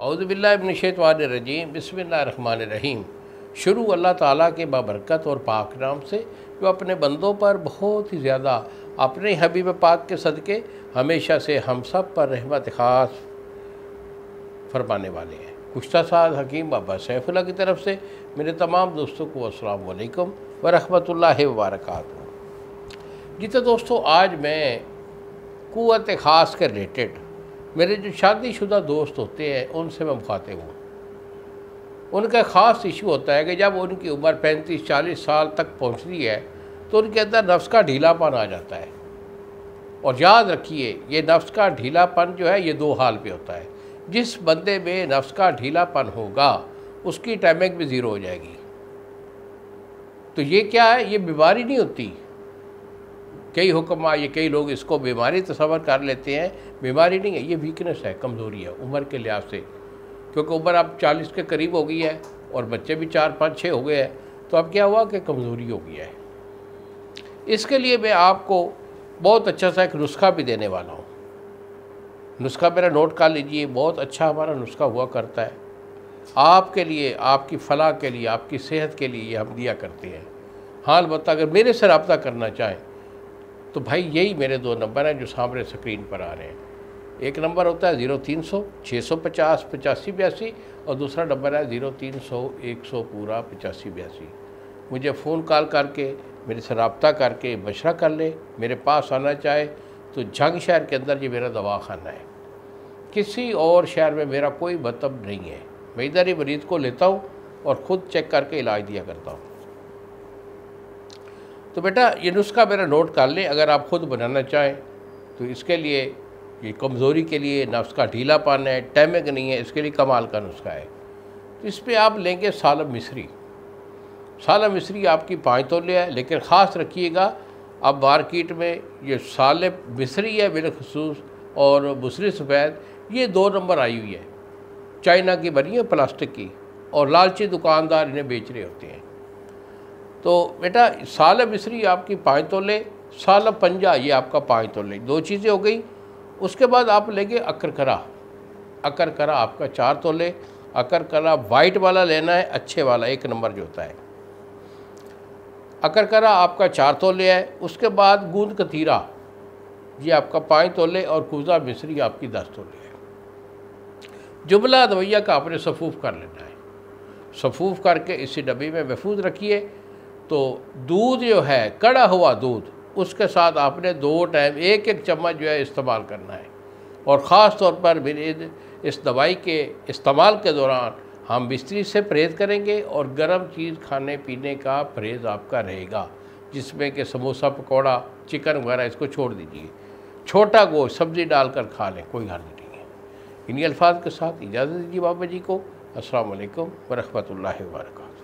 औज़ुबिल्लाहि मिनश्शैतानिर्रजीम बिस्मिल्लाहिर्रहमानिर्रहीम। शुरू अल्लाह ताला के बाबरकत और पाक नाम से जो अपने बंदों पर बहुत ही ज़्यादा अपने हबीब पाक के सदक़े हमेशा से हम सब पर रहमत ख़ास फरमाने वाले हैं। गुज़श्ता साल हकीम बाबा सैफुल्लाह की तरफ से मेरे तमाम दोस्तों को अस्सलाम वालेकुम व रहमतुल्लाहि व बरकातुहू। जी तो दोस्तों, आज मैं क़ुव्वत ख़ास के रिलेटेड मेरे जो शादीशुदा दोस्त होते हैं उनसे मैं मुखातिब हूँ। उनका ख़ास इशू होता है कि जब उनकी उम्र 35-40 साल तक पहुँचती है तो उनके अंदर नफ्स का ढीलापन आ जाता है। और याद रखिए, ये नफ्स का ढीलापन जो है ये दो हाल पे होता है। जिस बंदे में नफ्स का ढीलापन होगा उसकी टाइमिंग भी ज़ीरो हो जाएगी। तो ये क्या है? ये बीमारी नहीं होती। कई हुक्मा ये कई लोग इसको बीमारी तस्वर कर लेते हैं। बीमारी नहीं है, ये वीकनेस है, कमज़ोरी है उम्र के लिहाज से। क्योंकि उम्र अब 40 के करीब हो गई है और बच्चे भी 4-5-6 हो गए हैं, तो अब क्या हुआ कि कमज़ोरी हो गई है। इसके लिए मैं आपको बहुत अच्छा सा एक नुस्खा भी देने वाला हूँ। नुस्खा मेरा नोट कर लीजिए, बहुत अच्छा हमारा नुस्खा हुआ करता है आपके लिए, आपकी फ़लाह के लिए, आपकी सेहत के लिए ये हम दिया करते हैं। हाँ, अलबत्ता अगर मेरे से रब्ता करना चाहें तो भाई यही मेरे दो नंबर हैं जो सामने स्क्रीन पर आ रहे हैं। एक नंबर होता है 0300 650 8582 और दूसरा नंबर है 0300 100 पूरा 8582। मुझे फ़ोन कॉल करके मेरे से रब्ता करके मशवरा कर ले। मेरे पास आना चाहे तो जंग शहर के अंदर ये मेरा दवाखाना है, किसी और शहर में मेरा कोई मतलब नहीं है। मैं इधर ही मरीज़ को लेता हूँ और ख़ुद चेक करके इलाज दिया करता हूँ। तो बेटा ये नुस्खा मेरा नोट कर लें, अगर आप ख़ुद बनाना चाहें तो। इसके लिए ये कमज़ोरी के लिए, नफ्स का ढीलापन है, टाइमिंग नहीं है, इसके लिए कमाल का नुस्खा है। तो इस पर आप लेंगे सालम मिस्री। सालम मिस्री आपकी 5 तोले है, लेकिन ख़ास रखिएगा अब मार्केट में ये सालम मिस्री है बिलखसूस और बुसरी सफ़ेद, ये 2 नंबर आई हुई है। चाइना की बनी है, प्लास्टिक की, और लालची दुकानदार इन्हें बेच रहे होते हैं। तो बेटा सालम मिस्री आपकी 5 तोले, सालम पंजा ये आपका 5 तोले, 2 चीज़ें हो गई। उसके बाद आप लेंगे अकरकरा। अकरकरा आपका 4 तोले। अकरकरा वाइट वाला लेना है, अच्छे वाला 1 नंबर जो होता है। अकरकरा आपका 4 तोले है। उसके बाद गूंद कतीरा ये आपका 5 तोले और कुज़ा मिस्री आपकी 10 तोले है। जुमला दवैया का आपने सफ़ूफ़ कर लेना है। सफ़ूफ़ करके इसी डब्बी में महफूज रखिए। तो दूध जो है, कड़ा हुआ दूध, उसके साथ आपने 2 टाइम 1-1 चम्मच जो है इस्तेमाल करना है। और ख़ास तौर पर मेरे इस दवाई के इस्तेमाल के दौरान हम बिस्तरी से परहेज़ करेंगे और गर्म चीज़ खाने पीने का परहेज़ आपका रहेगा, जिसमें कि समोसा, पकौड़ा, चिकन वगैरह इसको छोड़ दीजिए। छोटा गोश्त सब्ज़ी डालकर खा लें, कोई हर्ज नहीं है। इन्हीं अल्फाज के साथ इजाज़त दीजिए बाबा जी को। अस्सलाम वालेकुम व रहमतुल्लाहि व बरकातहू।